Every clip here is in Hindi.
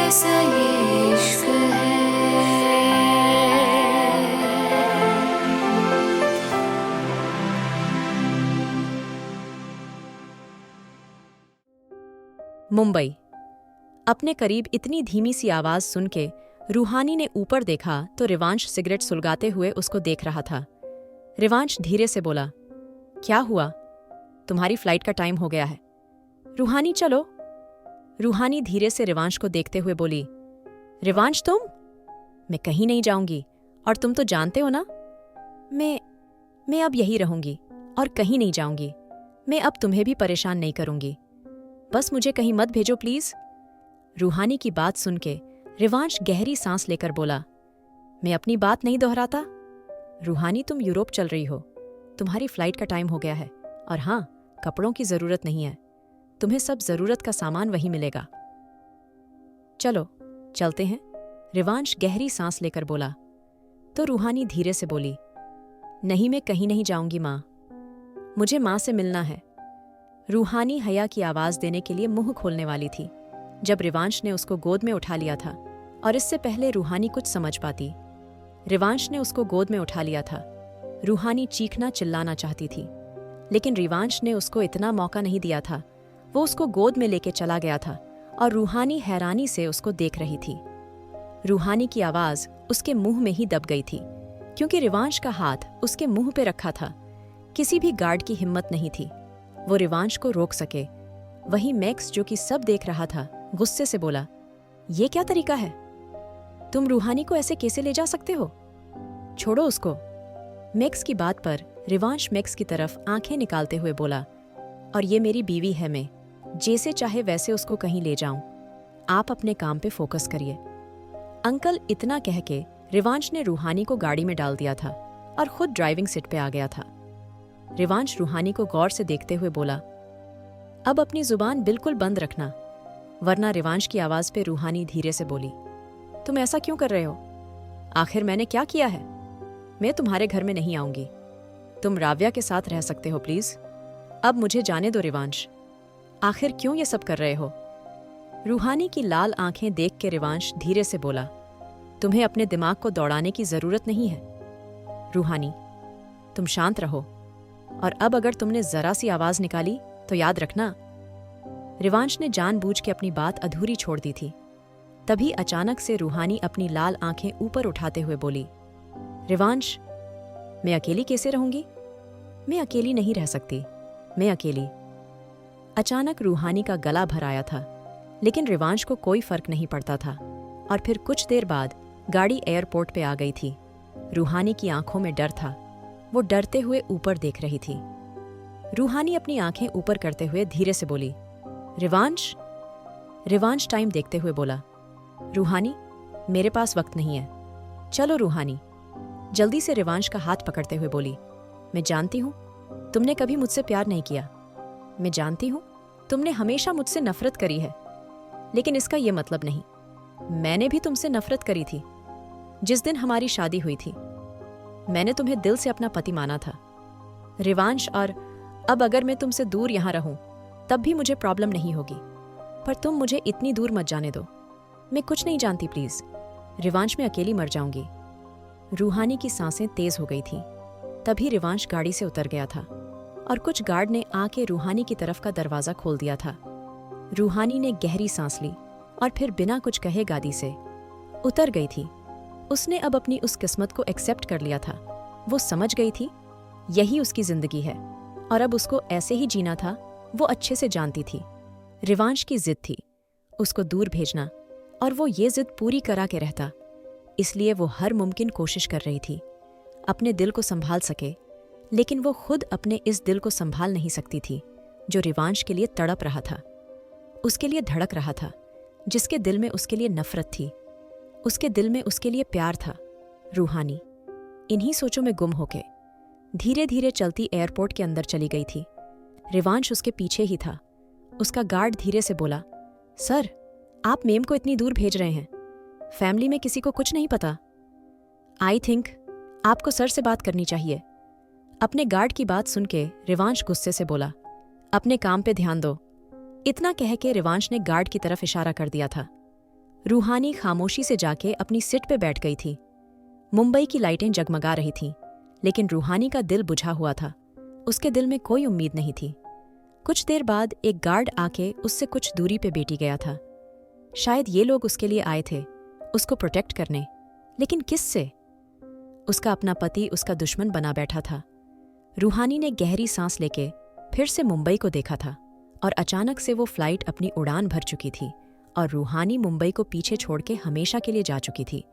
कैसा ये इश्क है। मुंबई। अपने करीब इतनी धीमी सी आवाज सुन के रूहानी ने ऊपर देखा तो रिवांश सिगरेट सुलगाते हुए उसको देख रहा था। रिवांश धीरे से बोला, क्या हुआ? तुम्हारी फ्लाइट का टाइम हो गया है। रूहानी चलो। रूहानी धीरे से रिवांश को देखते हुए बोली, रिवांश तुम? मैं कहीं नहीं जाऊंगी, और तुम तो जानते हो ना, मैं अब यही रहूंगी और कहीं नहीं जाऊंगी। मैं अब तुम्हें भी परेशान नहीं करूंगी, बस मुझे कहीं मत भेजो प्लीज। रूहानी की बात सुन के रिवांश गहरी सांस लेकर बोला, मैं अपनी बात नहीं दोहराता। रूहानी, तुम यूरोप चल रही हो, तुम्हारी फ्लाइट का टाइम हो गया है, और हाँ, कपड़ों की जरूरत नहीं है, तुम्हें सब जरूरत का सामान वहीं मिलेगा। चलो चलते हैं। रिवांश गहरी सांस लेकर बोला। तो रूहानी धीरे से बोली, नहीं, मैं कहीं नहीं जाऊंगी माँ, मुझे माँ से मिलना है। रूहानी हया की आवाज देने के लिए मुंह खोलने वाली थी जब रिवांश ने उसको गोद में उठा लिया था, और इससे पहले रूहानी कुछ समझ पाती। रिवांश ने उसको गोद में उठा लिया था। रूहानी चीखना चिल्लाना चाहती थी, लेकिन रिवांश ने उसको इतना मौका नहीं दिया था। वो उसको गोद में लेके चला गया था और रूहानी हैरानी से उसको देख रही थी। रूहानी की आवाज उसके मुंह में ही दब गई थी, क्योंकि रिवांश का हाथ उसके मुंह पे रखा था। किसी भी गार्ड की हिम्मत नहीं थी वो रिवांश को रोक सके। वहीं मैक्स, जो कि सब देख रहा था, गुस्से से बोला, ये क्या तरीका है? तुम रूहानी को ऐसे कैसे ले जा सकते हो? छोड़ो उसको। मैक्स की बात पर रिवांश मैक्स की तरफ आंखें निकालते हुए बोला, और ये मेरी बीवी है, मैं जैसे चाहे वैसे उसको कहीं ले जाऊं। आप अपने काम पे फोकस करिए। अंकल, इतना कह के रिवांश ने रूहानी को गाड़ी में डाल दिया था और खुद ड्राइविंग सीट पे आ गया था। रिवांश रूहानी को गौर से देखते हुए बोला, अब अपनी जुबान बिल्कुल बंद रखना, वरना। रिवांश की आवाज पे रूहानी धीरे से बोली, तुम ऐसा क्यों कर रहे हो? आखिर मैंने क्या किया है? मैं तुम्हारे घर में नहीं आऊंगी। तुम राव्या के साथ रह सकते हो प्लीज। अब मुझे जाने दो रिवांश। आखिर क्यों ये सब कर रहे हो? रूहानी की लाल आंखें देख के रिवांश धीरे से बोला, तुम्हें अपने दिमाग को दौड़ाने की जरूरत नहीं है। रूहानी, तुम शांत रहो, और अब अगर तुमने जरा सी आवाज निकाली तो याद रखना। रिवांश ने जानबूझ के अपनी बात अधूरी छोड़ दी थी। तभी अचानक से रूहानी अपनी लाल आंखें ऊपर उठाते हुए बोली, रिवांश, मैं अकेली कैसे रहूंगी? मैं अकेली नहीं रह सकती, मैं अकेली। अचानक रूहानी का गला भर आया था, लेकिन रिवांश को कोई फर्क नहीं पड़ता था। और फिर कुछ देर बाद गाड़ी एयरपोर्ट पे आ गई थी। रूहानी की आंखों में डर था। वो डरते हुए ऊपर देख रही थी। रूहानी अपनी आंखें ऊपर करते हुए धीरे से बोली, रिवांश। रिवांश टाइम देखते हुए बोला, रूहानी, मेरे पास वक्त नहीं है, चलो। रूहानी जल्दी से रिवांश का हाथ पकड़ते हुए बोली, मैं जानती हूँ तुमने कभी मुझसे प्यार नहीं किया, मैं जानती हूँ तुमने हमेशा मुझसे नफरत करी है, लेकिन इसका ये मतलब नहीं, मैंने भी तुमसे नफरत करी थी। जिस दिन हमारी शादी हुई थी, मैंने तुम्हें दिल से अपना पति माना था, रिवांश, और अब अगर मैं तुमसे दूर यहां रहूं तब भी मुझे प्रॉब्लम नहीं होगी, पर तुम मुझे इतनी दूर मत जाने दो। मैं कुछ नहीं जानती प्लीज, रिवांश, मैं अकेली मर जाऊंगी। रूहानी की सांसें तेज हो गई थीं। तभी रिवांश गाड़ी से उतर गया था और कुछ गार्ड ने आके रूहानी की तरफ का दरवाजा खोल दिया था। रूहानी ने गहरी सांस ली और फिर बिना कुछ कहे गाड़ी से उतर गई थी। उसने अब अपनी उस किस्मत को एक्सेप्ट कर लिया था। वो समझ गई थी यही उसकी जिंदगी है और अब उसको ऐसे ही जीना था। वो अच्छे से जानती थी रिवांश की जिद थी उसको दूर भेजना, और वो ये जिद पूरी करा के रहता। इसलिए वो हर मुमकिन कोशिश कर रही थी अपने दिल को संभाल सके, लेकिन वो खुद अपने इस दिल को संभाल नहीं सकती थी जो रिवांश के लिए तड़प रहा था, उसके लिए धड़क रहा था, जिसके दिल में उसके लिए नफरत थी, उसके दिल में उसके लिए प्यार था। रूहानी इन्हीं सोचों में गुम होके धीरे धीरे चलती एयरपोर्ट के अंदर चली गई थी। रिवांश उसके पीछे ही था। उसका गार्ड धीरे से बोला, सर, आप मेम को इतनी दूर भेज रहे हैं, फैमिली में किसी को कुछ नहीं पता। आई थिंक आपको सर से बात करनी चाहिए। अपने गार्ड की बात सुन के रिवांश गुस्से से बोला, अपने काम पे ध्यान दो। इतना कह के रिवांश ने गार्ड की तरफ इशारा कर दिया था। रूहानी खामोशी से जाके अपनी सीट पे बैठ गई थी। मुंबई की लाइटें जगमगा रही थीं, लेकिन रूहानी का दिल बुझा हुआ था। उसके दिल में कोई उम्मीद नहीं थी। कुछ देर बाद एक गार्ड आके उससे कुछ दूरी पे बैठ गया था। शायद ये लोग उसके लिए आए थे, उसको प्रोटेक्ट करने, लेकिन किससे? उसका अपना पति उसका दुश्मन बना बैठा था। रूहानी ने गहरी सांस लेके फिर से मुंबई को देखा था और अचानक से वो फ्लाइट अपनी उड़ान भर चुकी थी और रूहानी मुंबई को पीछे छोड़ के हमेशा के लिए जा चुकी थी।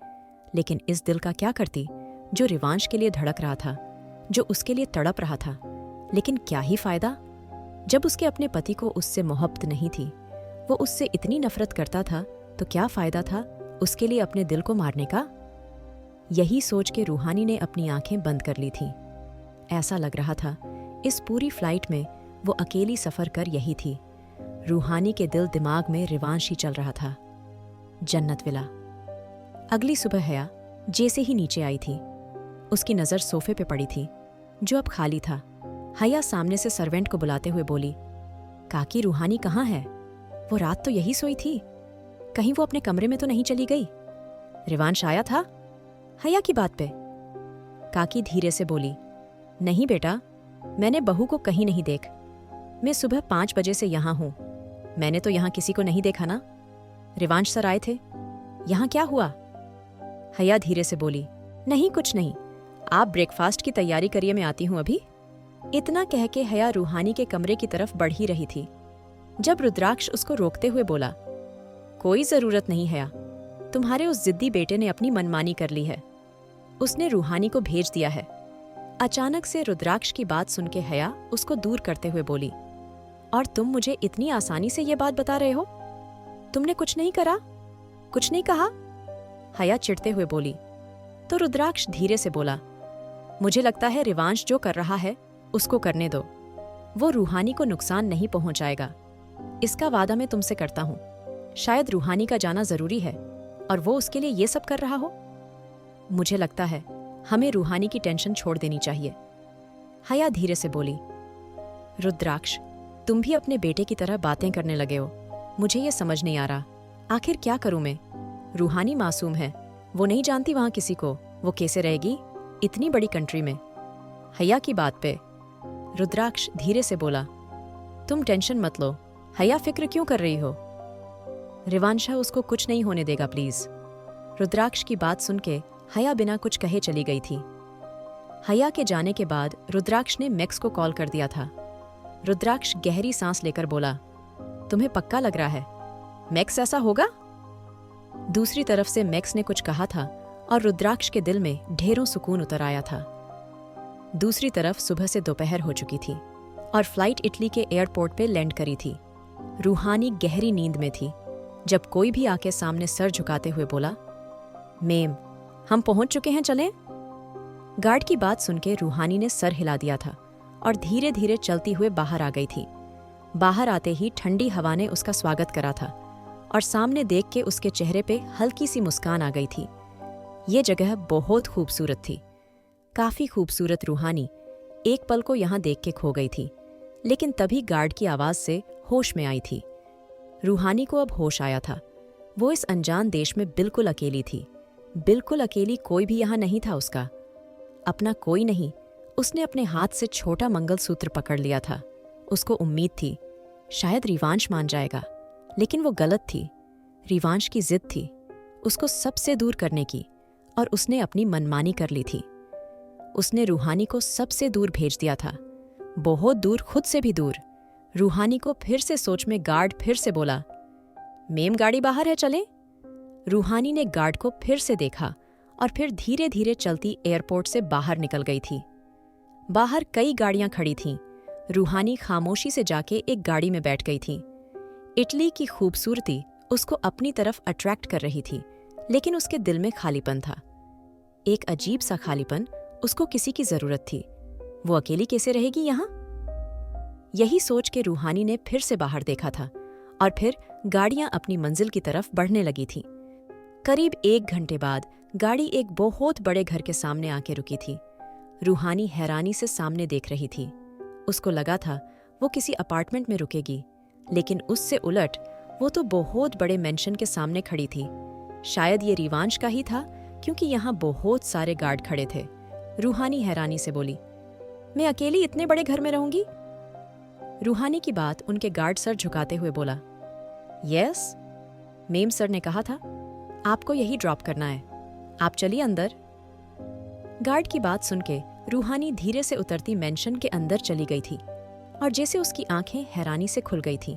लेकिन इस दिल का क्या करती जो रिवांश के लिए धड़क रहा था, जो उसके लिए तड़प रहा था। लेकिन क्या ही फायदा जब उसके अपने पति को उससे मोहब्बत नहीं थी। वो उससे इतनी नफरत करता था, तो क्या फायदा था उसके लिए अपने दिल को मारने का? यही सोच के रूहानी ने अपनी आंखें बंद कर ली थीं। ऐसा लग रहा था इस पूरी फ्लाइट में वो अकेली सफर कर यही थी। रूहानी के दिल दिमाग में रिवांश ही चल रहा था। जन्नत विला। अगली सुबह हया जैसे ही नीचे आई थी, उसकी नज़र सोफे पे पड़ी थी जो अब खाली था। हया सामने से सर्वेंट को बुलाते हुए बोली, काकी रूहानी कहाँ है? वो रात तो यही सोई थी, कहीं वो अपने कमरे में तो नहीं चली गई? रिवांश आया था हया की बात पे? काकी धीरे से बोली, नहीं बेटा, मैंने बहू को कहीं नहीं देख। मैं सुबह 5 बजे से यहाँ हूँ। मैंने तो यहाँ किसी को नहीं देखा ना। रिवांश सर आए थे, यहाँ क्या हुआ? हया धीरे से बोली, नहीं कुछ नहीं, आप ब्रेकफास्ट की तैयारी करिए, मैं आती हूँ अभी। इतना कह के हया रूहानी के कमरे की तरफ बढ़ ही रही थी जब रुद्राक्ष उसको रोकते हुए बोला, कोई जरूरत नहीं हया, तुम्हारे उस जिद्दी बेटे ने अपनी मनमानी कर ली है। उसने रूहानी को भेज दिया है। अचानक से रुद्राक्ष की बात सुन के हया उसको दूर करते हुए बोली, और तुम मुझे इतनी आसानी से ये बात बता रहे हो? तुमने कुछ नहीं करा, कुछ नहीं कहा? हया चिढ़ते हुए बोली। तो रुद्राक्ष धीरे से बोला, मुझे लगता है रिवांश जो कर रहा है उसको करने दो। वो रूहानी को नुकसान नहीं पहुंचाएगा, इसका वादा मैं तुमसे करता हूं। शायद रूहानी का जाना जरूरी है और वो उसके लिए ये सब कर रहा हो। मुझे लगता है हमें रूहानी की टेंशन छोड़ देनी चाहिए। हया धीरे से बोली। रुद्राक्ष, तुम भी अपने बेटे की तरह बातें करने लगे हो। मुझे ये समझ नहीं आ रहा, आखिर क्या करूं मैं? रूहानी मासूम है, वो नहीं जानती वहां किसी को, वो कैसे रहेगी इतनी बड़ी कंट्री में? हया की बात पे रुद्राक्ष धीरे से बोला, तुम टेंशन मत लो, हया फिक्र क्यों कर रही हो? रिवांशा उसको कुछ नहीं होने देगा, प्लीज। रुद्राक्ष की बात सुन के हया बिना कुछ कहे चली गई थी। हया के जाने के बाद रुद्राक्ष ने मैक्स को कॉल कर दिया था। रुद्राक्ष गहरी सांस लेकर बोला, तुम्हें पक्का लग रहा है मैक्स ऐसा होगा? दूसरी तरफ से मैक्स ने कुछ कहा था और रुद्राक्ष के दिल में ढेरों सुकून उतर आया था। दूसरी तरफ सुबह से दोपहर हो चुकी थी और फ्लाइट इटली के एयरपोर्ट पे लैंड करी थी। रूहानी गहरी नींद में थी जब कोई भी आके सामने सर झुकाते हुए बोला, मेम, हम पहुंच चुके हैं, चलें? गार्ड की बात सुन के रूहानी ने सर हिला दिया था और धीरे धीरे चलती हुए बाहर आ गई थी। बाहर आते ही ठंडी हवा ने उसका स्वागत करा था और सामने देख के उसके चेहरे पे हल्की सी मुस्कान आ गई थी। ये जगह बहुत खूबसूरत थी, काफी खूबसूरत। रूहानी एक पल को यहाँ देख के खो गई थी, लेकिन तभी गार्ड की आवाज से होश में आई थी। रूहानी को अब होश आया था। वो इस अनजान देश में बिल्कुल अकेली थी, बिल्कुल अकेली। कोई भी यहाँ नहीं था उसका, अपना कोई नहीं। उसने अपने हाथ से छोटा मंगलसूत्र पकड़ लिया था। उसको उम्मीद थी शायद रिवांश मान जाएगा, लेकिन वो गलत थी। रिवांश की जिद थी उसको सबसे दूर करने की, और उसने अपनी मनमानी कर ली थी। उसने रूहानी को सबसे दूर भेज दिया था, बहुत दूर, खुद से भी दूर। रूहानी को फिर से सोच में गार्ड फिर से बोला, मेम गाड़ी बाहर है, चलें? रूहानी ने गार्ड को फिर से देखा और फिर धीरे धीरे चलती एयरपोर्ट से बाहर निकल गई थी। बाहर कई गाड़ियां खड़ी थीं। रूहानी खामोशी से जाके एक गाड़ी में बैठ गई थी। इटली की खूबसूरती उसको अपनी तरफ अट्रैक्ट कर रही थी, लेकिन उसके दिल में खालीपन था, एक अजीब सा खालीपन। उसको किसी की जरूरत थी। वो अकेली कैसे रहेगी यहाँ? यही सोच के रूहानी ने फिर से बाहर देखा था और फिर गाड़ियां अपनी मंजिल की तरफ बढ़ने लगी थीं। करीब 1 घंटे बाद गाड़ी एक बहुत बड़े घर के सामने आके रुकी थी। रूहानी हैरानी से सामने देख रही थी। उसको लगा था वो किसी अपार्टमेंट में रुकेगी, लेकिन उससे उलट वो तो बहुत बड़े मेंशन के सामने खड़ी थी। शायद ये रिवांश का ही था, क्योंकि यहाँ बहुत सारे गार्ड खड़े थे। रूहानी हैरानी से बोली, मैं अकेली इतने बड़े घर में रहूंगी? रूहानी की बात उनके गार्ड सर झुकाते हुए बोला, यस, मेम सर ने कहा था आपको यही ड्रॉप करना है, आप चलिए अंदर। गार्ड की बात सुन के रूहानी धीरे से उतरती मेंशन के अंदर चली गई थी और जैसे उसकी आंखें हैरानी से खुल गई थीं।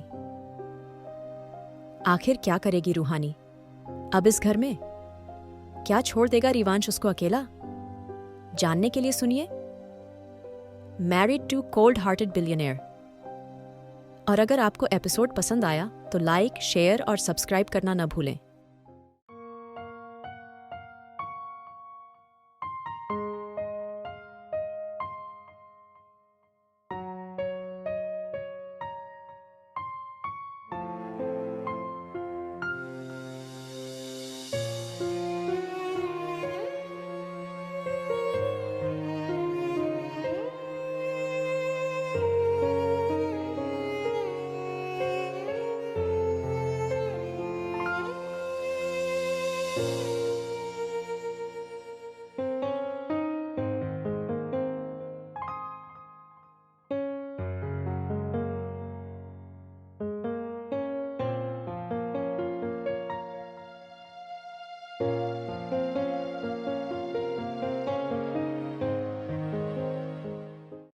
आखिर क्या करेगी रूहानी अब इस घर में? क्या छोड़ देगा रिवांश उसको अकेला? जानने के लिए सुनिए married to cold hearted billionaire. और अगर आपको एपिसोड पसंद आया तो लाइक, शेयर और सब्सक्राइब करना न भूलें।